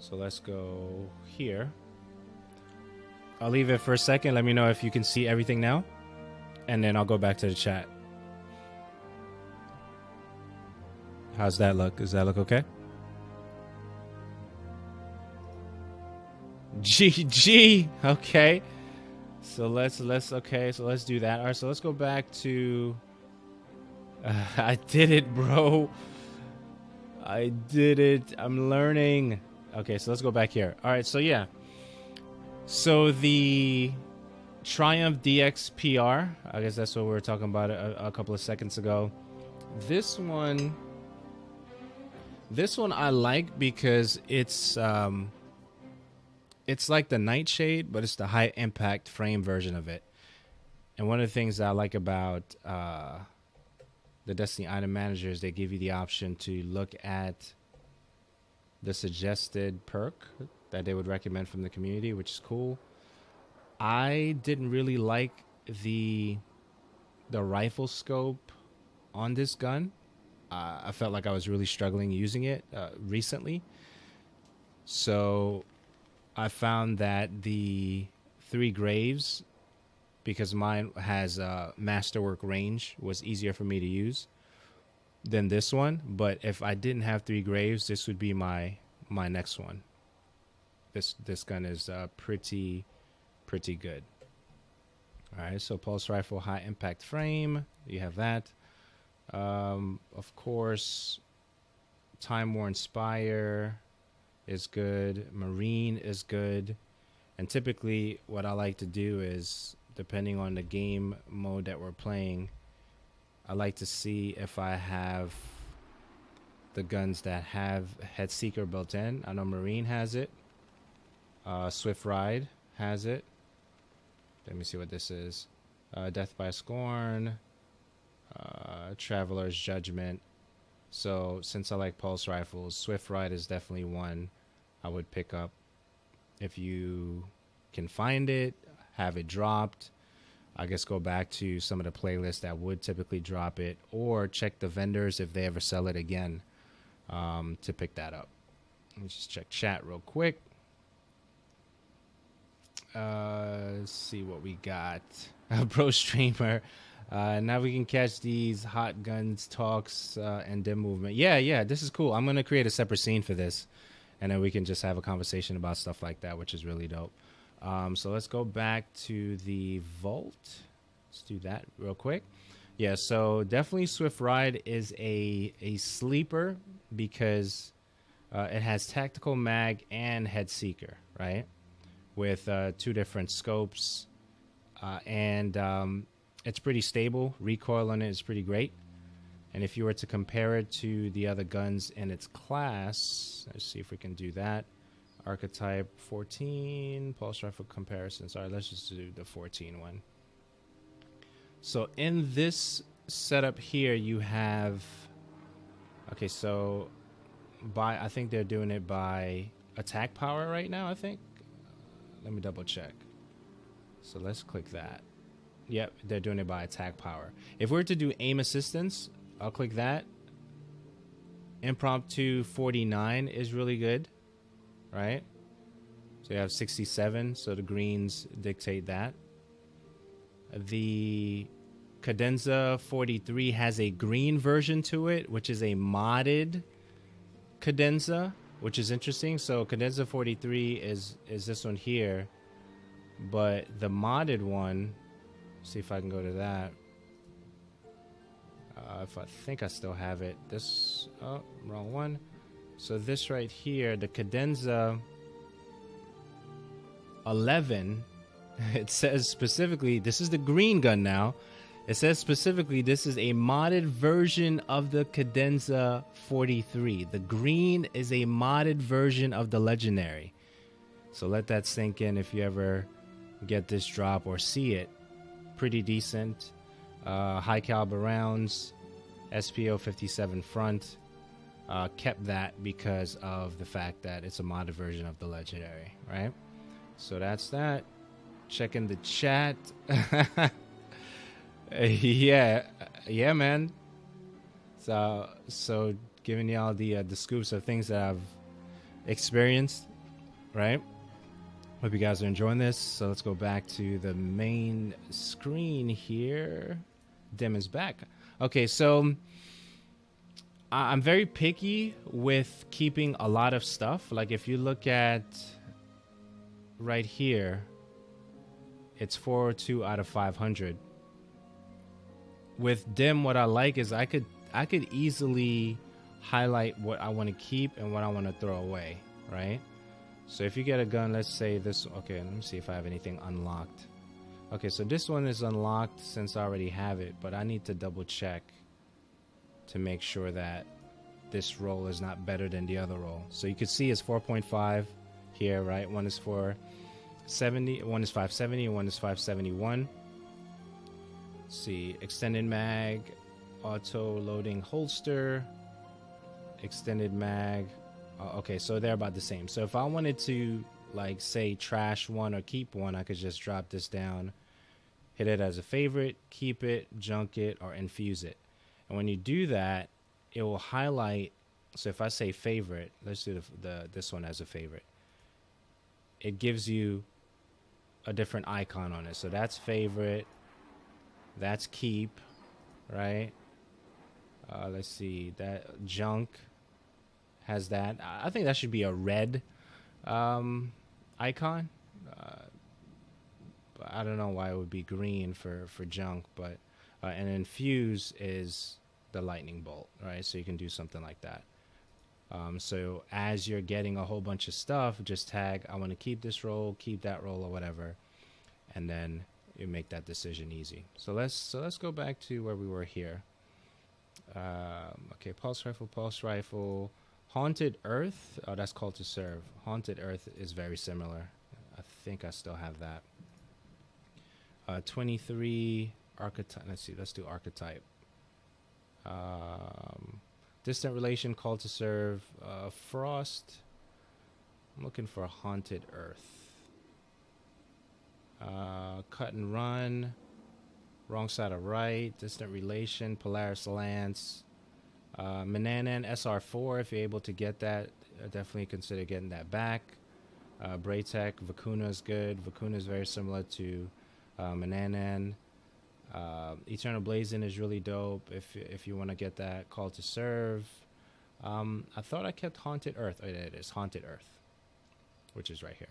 So let's go here. I'll leave it for a second. Let me know if you can see everything now. And then I'll go back to the chat. How's that look? Does that look okay? GG. Okay. So let's do that. All right, so let's go back to I did it, bro. I did it. I'm learning. Okay, so let's go back here. All right, so yeah. So the Triumph DXPR, I guess that's what we were talking about a couple of seconds ago. This one I like because it's like the Nightshade, but it's the high impact frame version of it. And one of the things that I like about the Destiny item manager is they give you the option to look at the suggested perk that they would recommend from the community, which is cool. I didn't really like the rifle scope on this gun. I felt like I was really struggling using it recently. So I found that the 3 Graves, because mine has masterwork range, was easier for me to use than this one. But if I didn't have 3 Graves, this would be my next one. This gun is pretty good. All right, so pulse rifle, high impact frame, you have that. Of course, Time War Inspire is good. Marine is good. And typically what I like to do is, depending on the game mode that we're playing, I like to see if I have the guns that have Head Seeker built in. I know Marine has it. Swift Ride has it. Let me see what this is. Death by Scorn. Traveler's Judgment. So since I like pulse rifles, Swift Ride is definitely one I would pick up if you can find it, have it dropped. I guess go back to some of the playlists that would typically drop it, or check the vendors if they ever sell it again, to pick that up. Let me just check chat real quick. Let's see what we got. Pro streamer. Now we can catch these hot guns talks and dim movement. Yeah, this is cool. I'm going to create a separate scene for this, and then we can just have a conversation about stuff like that, which is really dope. So let's go back to the vault. Let's do that real quick. Yeah, so definitely Swift Ride is a sleeper because it has tactical mag and head seeker, right? With 2 different scopes, and it's pretty stable. Recoil on it is pretty great. And if you were to compare it to the other guns in its class, let's see if we can do that. Archetype 14, pulse rifle comparison. Sorry, let's just do the 14 one. So in this setup here, you have, okay, so I think they're doing it by attack power right now, I think. Let me double check. So let's click that. Yep, they're doing it by attack power. If we're to do aim assistance, I'll click that. Impromptu 49 is really good, right? So you have 67, so the greens dictate that. The Cadenza 43 has a green version to it, which is a modded Cadenza, which is interesting. So Cadenza 43 is this one here, but the modded one, see if I can go to that. If I think I still have it. This, oh, wrong one. So this right here, the Cadenza 11, it says specifically, this is the green gun now. It says specifically this is a modded version of the Cadenza 43. The green is a modded version of the Legendary. So let that sink in if you ever get this drop or see it. Pretty decent. High caliber rounds. SPO 57 front. Kept that because of the fact that it's a modded version of the Legendary, right? So that's that. Checking the chat. Yeah, man. So giving y'all the scoops of things that I've experienced right? Hope you guys are enjoying this. So let's go back to the main screen here. Dim is back. Okay, so I'm very picky with keeping a lot of stuff. Like if you look at right here, it's 402 out of 500. With Dim, what I like is I could easily highlight what I want to keep and what I want to throw away, right? So if you get a gun, let's say this, okay, let me see if I have anything unlocked. Okay, so this one is unlocked since I already have it, but I need to double check to make sure that this roll is not better than the other roll. So you can see it's 4.5 here, right? One is 470, one is 570, and one is 571. Let's see, extended mag, auto loading holster, extended mag. Okay, so they're about the same. So if I wanted to, like, say trash one or keep one, I could just drop this down, hit it as a favorite, keep it, junk it, or infuse it. And when you do that, it will highlight. So if I say favorite, let's do this one as a favorite. It gives you a different icon on it. So that's favorite, that's keep, right? Let's see, that junk has that. I think that should be a red icon. But I don't know why it would be green for junk, but and infuse is the lightning bolt, right? So you can do something like that. So as you're getting a whole bunch of stuff, just tag, I want to keep this roll, keep that roll, or whatever, and then you make that decision easy. So let's go back to where we were here. Okay, pulse rifle. Haunted Earth, oh, that's called to serve. Haunted Earth is very similar. I think I still have that. 23 archetype. Let's see, let's do archetype. Distant relation, call to serve. Frost. I'm looking for Haunted Earth. Cut and run. Wrong side of right. Distant relation, Polaris Lance. Mananan SR4, if you're able to get that, definitely consider getting that back. Braytech, Vicuna is good. Vicuna is very similar to Mananan. Eternal Blazing is really dope if you want to get that. Call to serve. I thought I kept Haunted Earth. Oh, it is Haunted Earth, which is right here.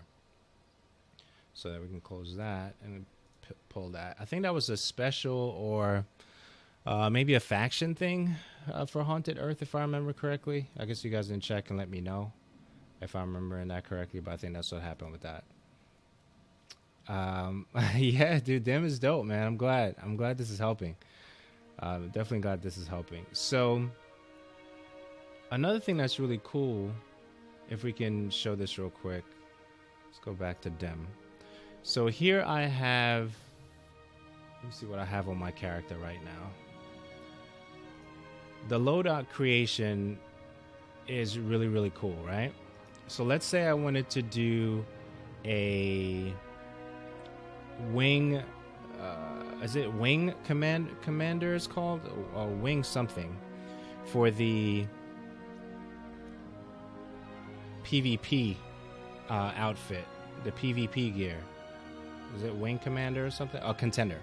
So that we can close that and pull that. I think that was a special or maybe a faction thing for Haunted Earth, if I remember correctly. I guess you guys can check and let me know if I'm remembering that correctly, but I think that's what happened with that. Yeah, dude, Dim is dope, man. I'm glad this is helping. Definitely glad this is helping. So another thing that's really cool, if we can show this real quick, let's go back to Dim. So here I have, let me see what I have on my character right now. The loadout creation is really, really cool, right? So let's say I wanted to do a wing, is it wing commander is called? Or wing something for the PvP outfit, the PvP gear. Is it wing commander or something? Oh, contender.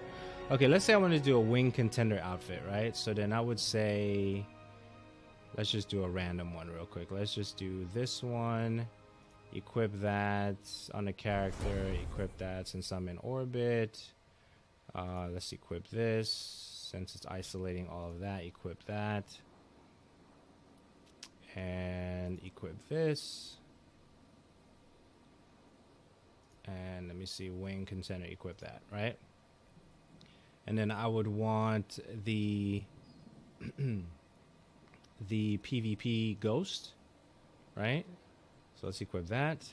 Okay, let's say I want to do a wing contender outfit, right? So then I would say, let's just do a random one real quick. Let's just do this one, equip that on the character, equip that since I'm in orbit. Let's equip this, since it's isolating all of that, equip that. And equip this. And let me see, wing contender, equip that, right? And then I would want the the PvP ghost, right? So let's equip that.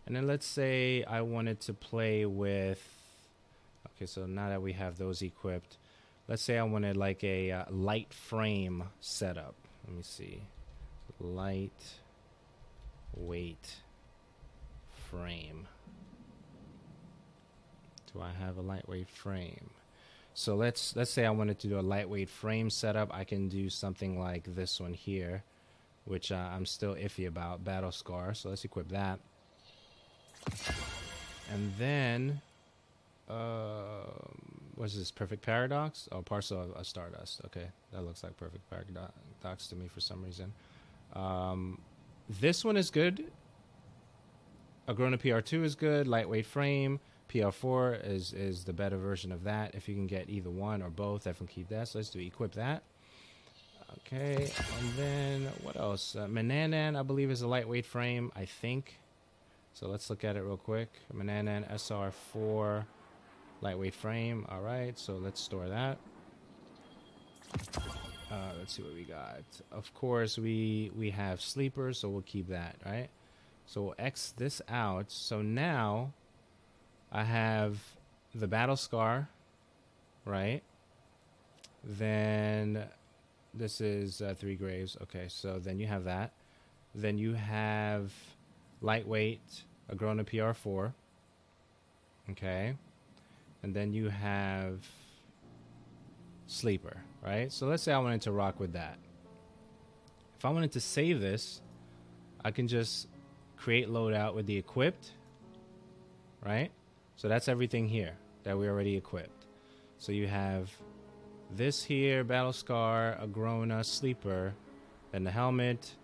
And then let's say I wanted to play with, okay, so now that we have those equipped, let's say I wanted like a light frame setup. Let me see, light weight frame. Do I have a lightweight frame? So let's say I wanted to do a lightweight frame setup. I can do something like this one here, which I'm still iffy about, Battle Scar. So let's equip that. And then, what's this? Perfect Paradox? Oh, Parcel of Stardust. Okay, that looks like Perfect Paradox to me for some reason. This one is good. Agrona PR2 is good. Lightweight frame. PR4 is the better version of that. If you can get either one or both, definitely keep that. So let's do equip that. Okay, and then what else? Mananan, I believe, is a lightweight frame, I think. So let's look at it real quick. Mananan SR4 lightweight frame. All right, so let's store that. Let's see what we got. Of course, we have sleepers, so we'll keep that, right? So we'll X this out. So now I have the Battle Scar, right? Then this is 3 graves. Okay, so then you have that. Then you have lightweight Agrona PR4. Okay. And then you have sleeper, right? So let's say I wanted to rock with that. If I wanted to save this, I can just create loadout with the equipped, right? So that's everything here that we already equipped. So you have this here, Battle Scar, Agrona, Sleeper, then the helmet,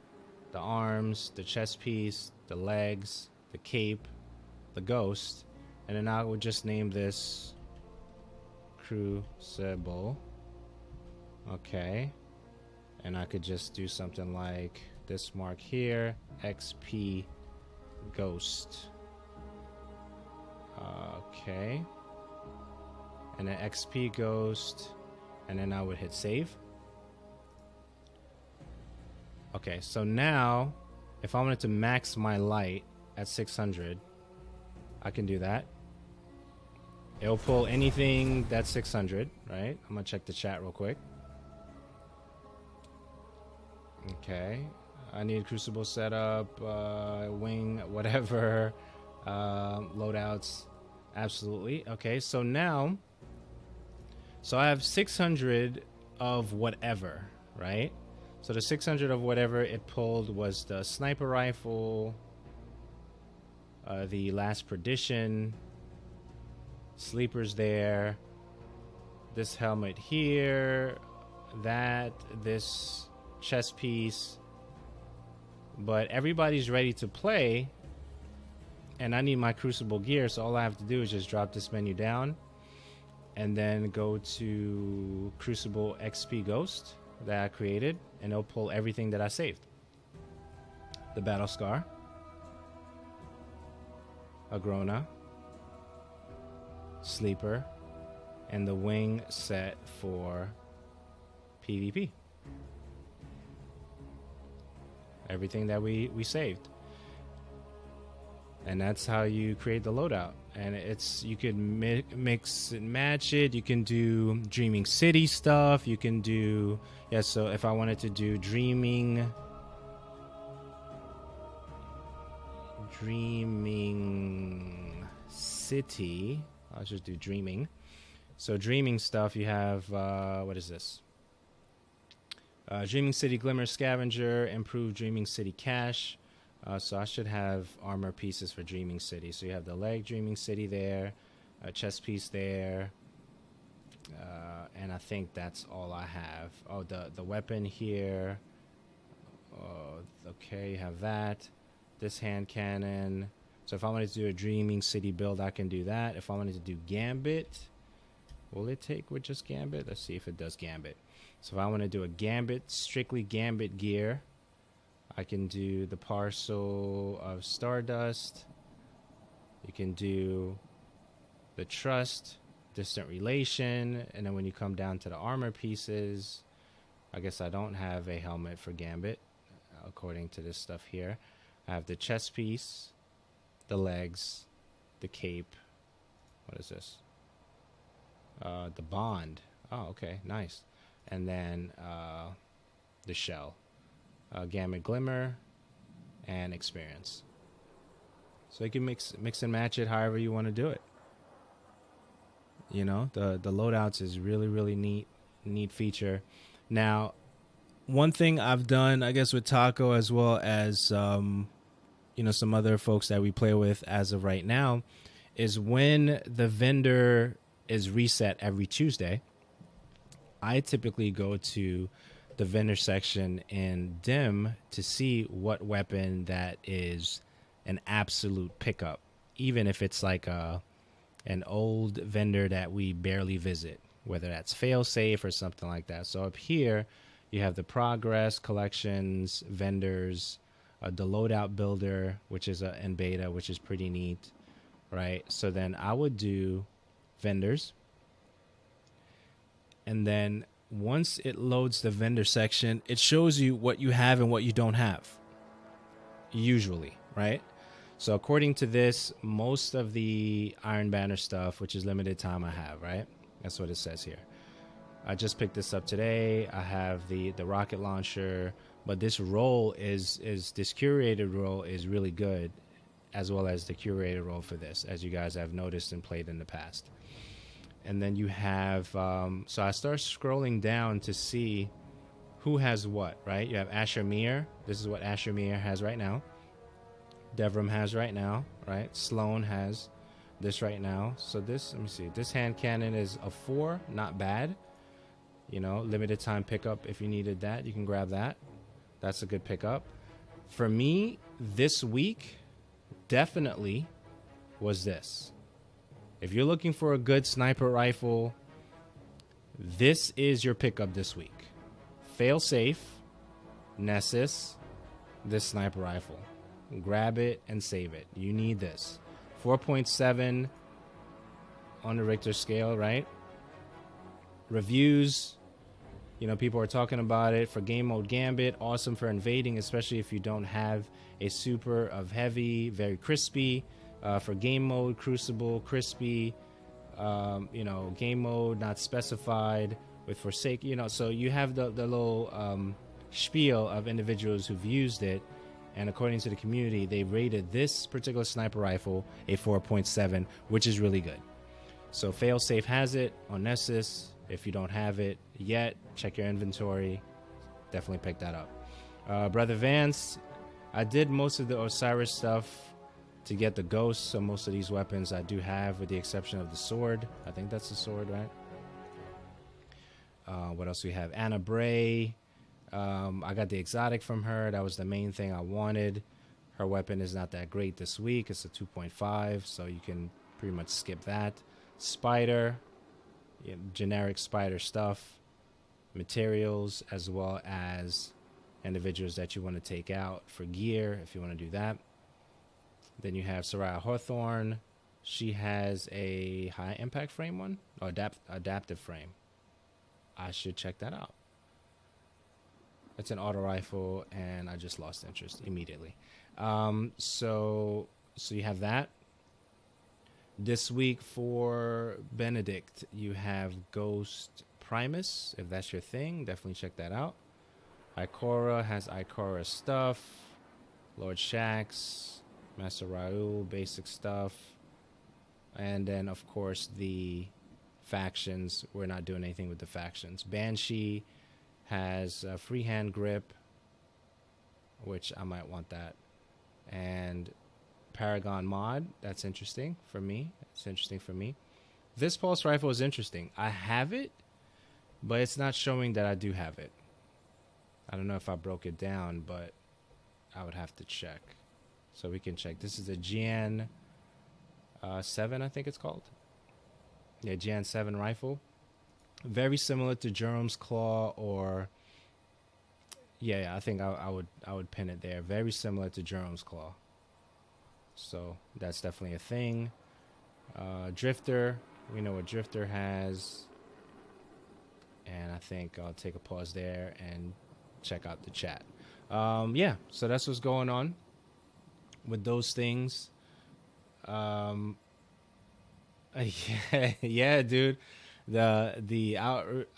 the arms, the chest piece, the legs, the cape, the ghost, and then I would just name this Crucible. Okay. And I could just do something like this mark here, XP Ghost. Okay. And then XP Ghost, and then I would hit save. Okay, so now if I wanted to max my light at 600, I can do that. It'll pull anything that's 600, right? I'm gonna check the chat real quick. Okay, I need Crucible setup, wing, whatever, loadouts, absolutely. Okay, so now, so I have 600 of whatever, right? So the 600 of whatever it pulled was the sniper rifle, the last perdition, sleepers there, this helmet here, that, this chest piece. But everybody's ready to play, and I need my Crucible gear, so all I have to do is just drop this menu down and then go to Crucible XP Ghost that I created, and it'll pull everything that I saved. The Battle Scar, Agrona, Sleeper, and the wing set for PvP. Everything that we saved. And that's how you create the loadout. And it's, you could mix and match it. You can do Dreaming City stuff. You can do, yeah, so if I wanted to do Dreaming City, I'll just do Dreaming. So Dreaming stuff, you have, what is this? Dreaming City Glimmer Scavenger, improved Dreaming City Cache. So I should have armor pieces for Dreaming City. So you have the leg Dreaming City there, a chest piece there, and I think that's all I have. Oh, the weapon here. Okay, you have that. This hand cannon. So if I wanted to do a Dreaming City build, I can do that. If I wanted to do Gambit, will it take with just Gambit? Let's see if it does Gambit. So if I want to do a Gambit, strictly Gambit gear, I can do the Parcel of Stardust. You can do the Trust, Distant Relation, and then when you come down to the armor pieces, I guess I don't have a helmet for Gambit, according to this stuff here. I have the chest piece, the legs, the cape. What is this? The bond. Oh, okay, nice. And then the shell. Gambit Glimmer, and Experience. So you can mix and match it however you want to do it. You know, the loadouts is really neat feature. Now, one thing I've done, I guess, with Taco as well as some other folks that we play with as of right now, is when the vendor is reset every Tuesday, I typically go to the vendor section in dim to see what weapon that is an absolute pickup, even if it's like an old vendor that we barely visit, whether that's fail safe or something like that. So up here you have the progress, collections, vendors, the loadout builder, which is in beta, which is pretty neat, right? So then I would do vendors, and then once it loads the vendor section, it shows you what you have and what you don't have, usually, right? So according to this, most of the Iron Banner stuff, which is limited time, I have, right? That's what it says here. I just picked this up today. I have the rocket launcher, but this role is this curated role is really good, as well as the curated role for this, as you guys have noticed and played in the past. And then you have, so I start scrolling down to see who has what, right? You have Asher Mir. This is what Asher Mir has right now. Devram has right now, right? Sloan has this right now. So this, let me see. This hand cannon is a 4, not bad. Limited time pickup. If you needed that, you can grab that. That's a good pickup. For me, this week, definitely was this. If you're looking for a good sniper rifle, this is your pickup this week. Fail safe, Nessus, this sniper rifle. Grab it and save it. You need this. 4.7 on the Richter scale, right? Reviews, people are talking about it for game mode Gambit. Awesome for invading, especially if you don't have a super of heavy, very crispy. For game mode, Crucible, crispy. Game mode not specified with Forsake. So you have the little spiel of individuals who've used it. And according to the community, they rated this particular sniper rifle a 4.7, which is really good. So Failsafe has it on Nessus. If you don't have it yet, check your inventory. Definitely pick that up. Brother Vance, I did most of the Osiris stuff to get the ghosts. So most of these weapons I do have, with the exception of the sword. I think that's the sword, right? What else we have? Anna Bray. I got the exotic from her. That was the main thing I wanted. Her weapon is not that great this week. It's a 2.5, so you can pretty much skip that. Spider, generic spider stuff, materials, as well as individuals that you want to take out for gear if you want to do that. Then you have Soraya Hawthorne. She has a high impact frame one, or adaptive frame. I should check that out. It's an auto rifle, and I just lost interest immediately. So you have that. This week for Benedict, you have Ghost Primus. If that's your thing, definitely check that out. Ikora has Ikora stuff. Lord Shax, Master Raul, basic stuff. And then, of course, the factions. We're not doing anything with the factions. Banshee has a freehand grip, which I might want that. And Paragon mod, that's interesting for me. It's interesting for me. This pulse rifle is interesting. I have it, but it's not showing that I do have it. I don't know if I broke it down, but I would have to check. So we can check. This is a GN 7, I think it's called. Yeah, GN 7 rifle. Very similar to Jerome's Claw, or yeah, I think I would pin it there. Very similar to Jerome's Claw. So that's definitely a thing. Drifter, we know what Drifter has. And I think I'll take a pause there and check out the chat. Yeah, so that's what's going on with those things. Yeah, dude. The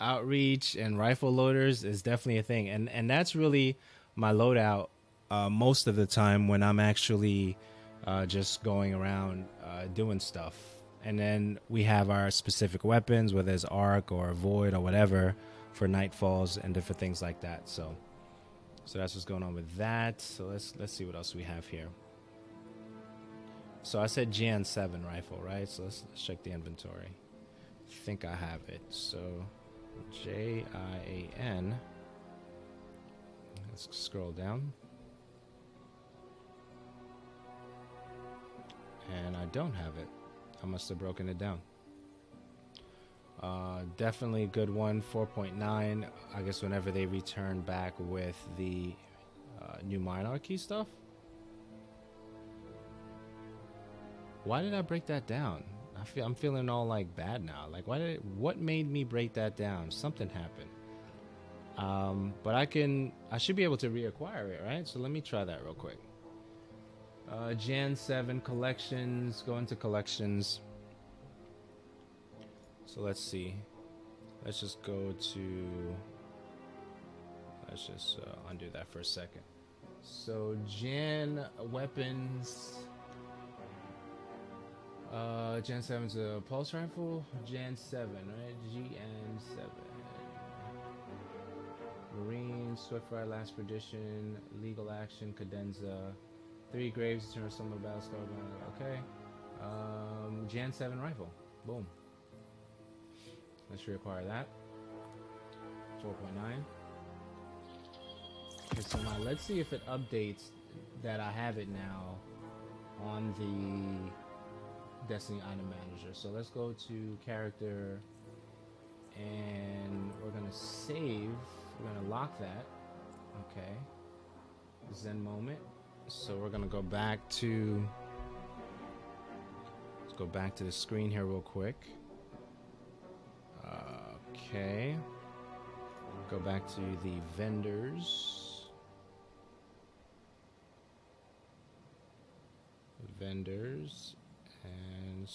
outreach and rifle loaders is definitely a thing, and that's really my loadout most of the time when I'm actually just going around doing stuff. And then we have our specific weapons, whether it's arc or void or whatever, for nightfalls and different things like that. So that's what's going on with that. So let's see what else we have here. So I said Jan 7 rifle, right? So let's check the inventory. I think I have it. So JIAN. Let's scroll down. And I don't have it. I must have broken it down. Definitely a good one. 4.9. I guess whenever they return back with the new Monarchy stuff. Why did I break that down? I'm feeling all like bad now. Like what made me break that down? Something happened. But I should be able to reacquire it, right? So let me try that real quick. Jan 7 collections, go into collections. So let's see. Let's just go to, let's just undo that for a second. So Jan weapons. Gen 7's a pulse rifle. Gen 7, right? GN7. Marine, Swift Ride, Last Perdition, Legal Action, Cadenza. 3 Graves, Eternal Summer Battle Scar. Okay. Gen 7 rifle. Boom. Let's reacquire that. 4.9. Okay, so now let's see if it updates that I have it now on the Destiny item manager. So let's go to character and we're gonna save. We're gonna lock that. Okay. Zen moment. So we're gonna go back to, let's go back to the screen here real quick. Okay. Go back to the vendors. Vendors. And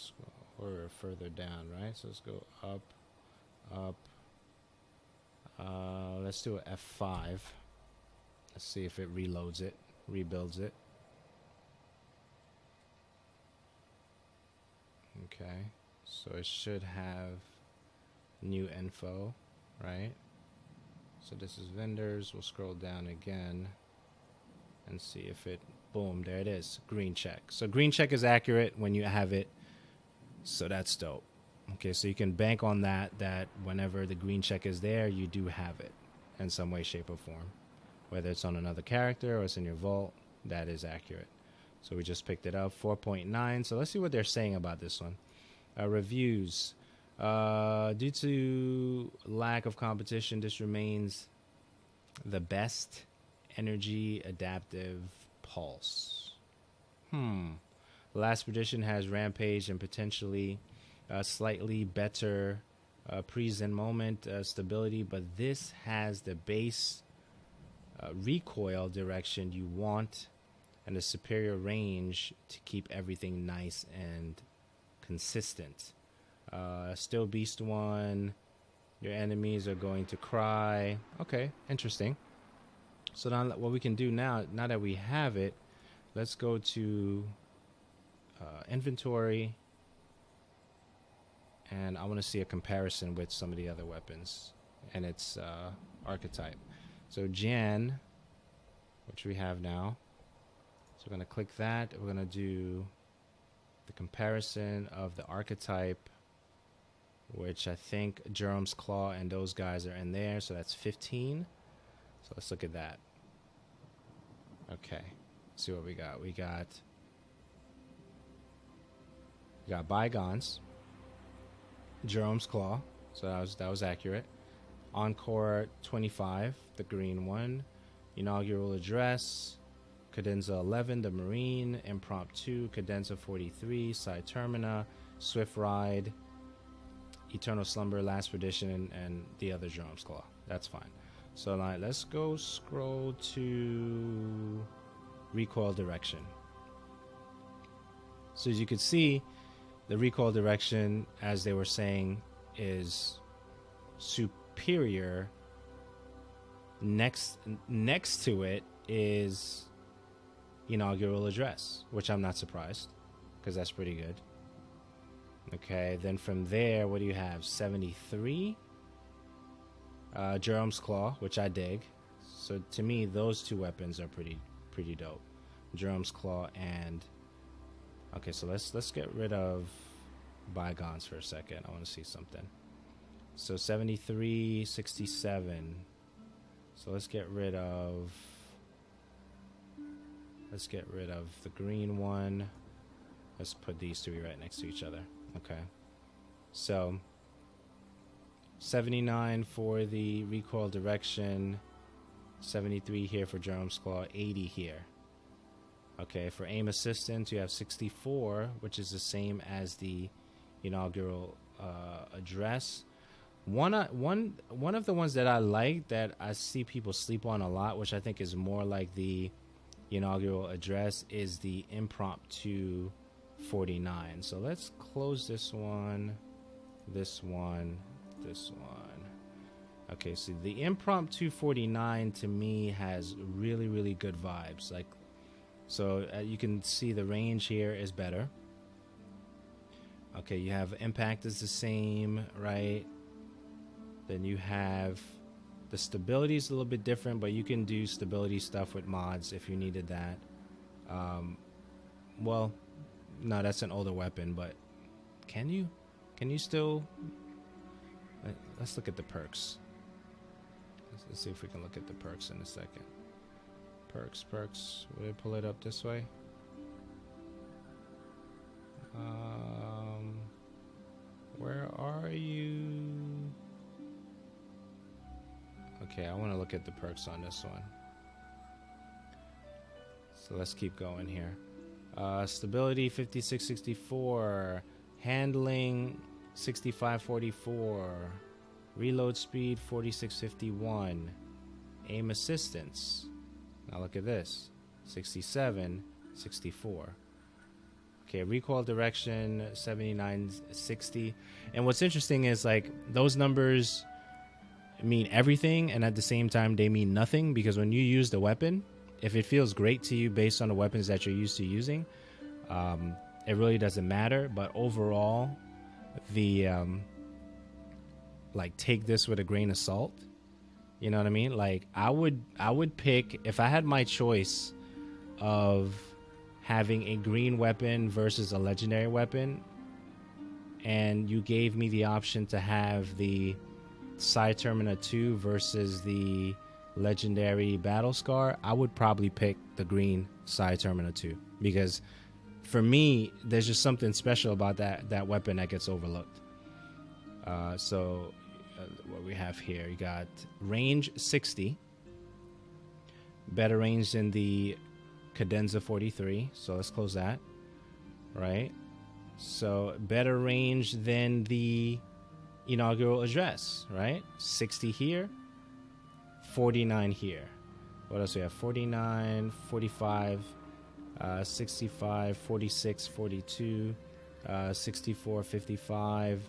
or further down, right? So let's go up, up. Let's do a F5. Let's see if it reloads it, rebuilds it. Okay, so it should have new info, right? So this is vendors. We'll scroll down again and see if it, boom, there it is, green check. So green check is accurate when you have it, so that's dope. Okay, so you can bank on that whenever the green check is there, you do have it in some way, shape, or form. Whether it's on another character or it's in your vault, that is accurate. So we just picked it up, 4.9. So let's see what they're saying about this one. Reviews. Due to lack of competition, this remains the best energy adaptive pulse. Last Perdition has Rampage and potentially slightly better pre-Zen moment stability, but this has the base recoil direction you want and a superior range to keep everything nice and consistent. Still Beast 1, your enemies are going to cry. Okay, interesting. So now what we can do now that we have it, let's go to inventory, and I want to see a comparison with some of the other weapons and its archetype. So Jan, which we have now, so we're going to click that. We're going to do the comparison of the archetype, which I think Jerome's Claw and those guys are in there, so that's 15. So let's look at that. Okay, let's see what we got. We got Bygones, Jerome's Claw, so that was accurate. Encore 25, the green one. Inaugural Address, Cadenza 11, the Marine. Impromptu, Cadenza 43, Side Termina, Swift Ride, Eternal Slumber, Last Perdition, and the other Jerome's Claw. That's fine. So now let's go scroll to recoil direction. So as you can see, the recoil direction, as they were saying, is superior. Next to it is Inaugural Address, which I'm not surprised, because that's pretty good. Okay, then from there, what do you have? 73. Jerome's Claw, which I dig. So to me, those two weapons are pretty dope. Jerome's Claw and Okay, so let's get rid of bygones for a second. I want to see something. So 73, 67. So let's get rid of the green one. Let's put these three right next to each other. Okay. So 79 for the recoil direction, 73 here for Jerome's Claw, 80 here. Okay, for aim assistance, you have 64, which is the same as the inaugural address. One of the ones that I like that I see people sleep on a lot, which I think is more like the inaugural address, is the impromptu 49. So let's close this one, this one, this one. Okay, so the impromptu 49 to me has really good vibes. Like, so you can see the range here is better. Okay, you have impact is the same, right? Then you have the stability is a little bit different, but you can do stability stuff with mods if you needed that. Well, no, that's an older weapon, but can you still? Let's look at the perks. Let's see if we can look at the perks in a second. Perks. Will it pull it up this way? Where are you? Okay, I want to look at the perks on this one. So let's keep going here. Stability 5664, handling 6544, reload speed 4651, aim assistance. Now look at this, 6764. Okay, recoil direction 7960. And what's interesting is like those numbers mean everything, and at the same time they mean nothing, because when you use the weapon, if it feels great to you based on the weapons that you're used to using, it really doesn't matter. But overall, the like, take this with a grain of salt. You know what I mean? Like, I would pick, if I had my choice of having a green weapon versus a legendary weapon, and you gave me the option to have the Psi Termina 2 versus the legendary Battle Scar, I would probably pick the green Psi Termina 2, because for me there's just something special about that weapon that gets overlooked. So what we have here, you got range 60, better range than the Cadenza 43, so let's close that, right? So better range than the inaugural address, right? 60 here, 49 here. What else we have? 49, 45, 65, 46, 42, 64, 55,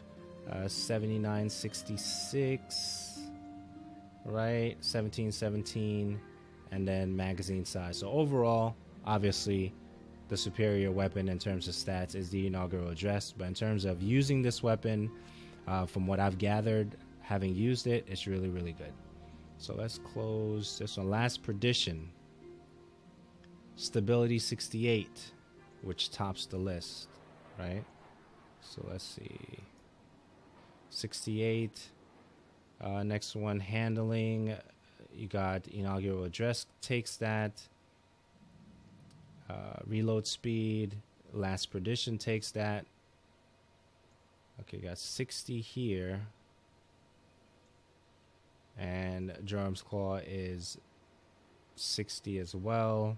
79, 66, right? 17, 17, and then magazine size. So overall, obviously, the superior weapon in terms of stats is the inaugural address, but in terms of using this weapon, from what I've gathered, having used it, it's really good. So let's close this one. Last Perdition, stability 68, which tops the list, right? So let's see, 68. Next one, handling, you got inaugural address takes that. Reload speed, Last Perdition takes that. Okay, got 60 here, and Jerome's Claw is 60 as well.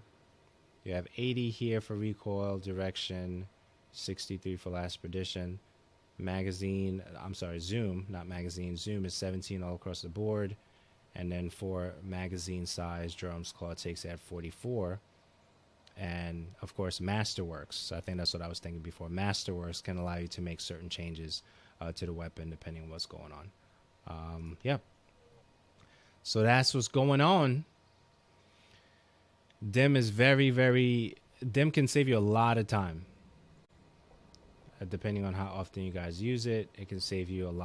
You have 80 here for recoil direction, 63 for Last Perdition. Zoom, not magazine. Zoom is 17 all across the board, and then for magazine size, Jerome's Claw takes it at 44. And of course, Masterworks. So I think that's what I was thinking before. Masterworks can allow you to make certain changes to the weapon depending on what's going on. Yeah. So that's what's going on. Dim is Dim can save you a lot of time. Depending on how often you guys use it, it can save you a lot.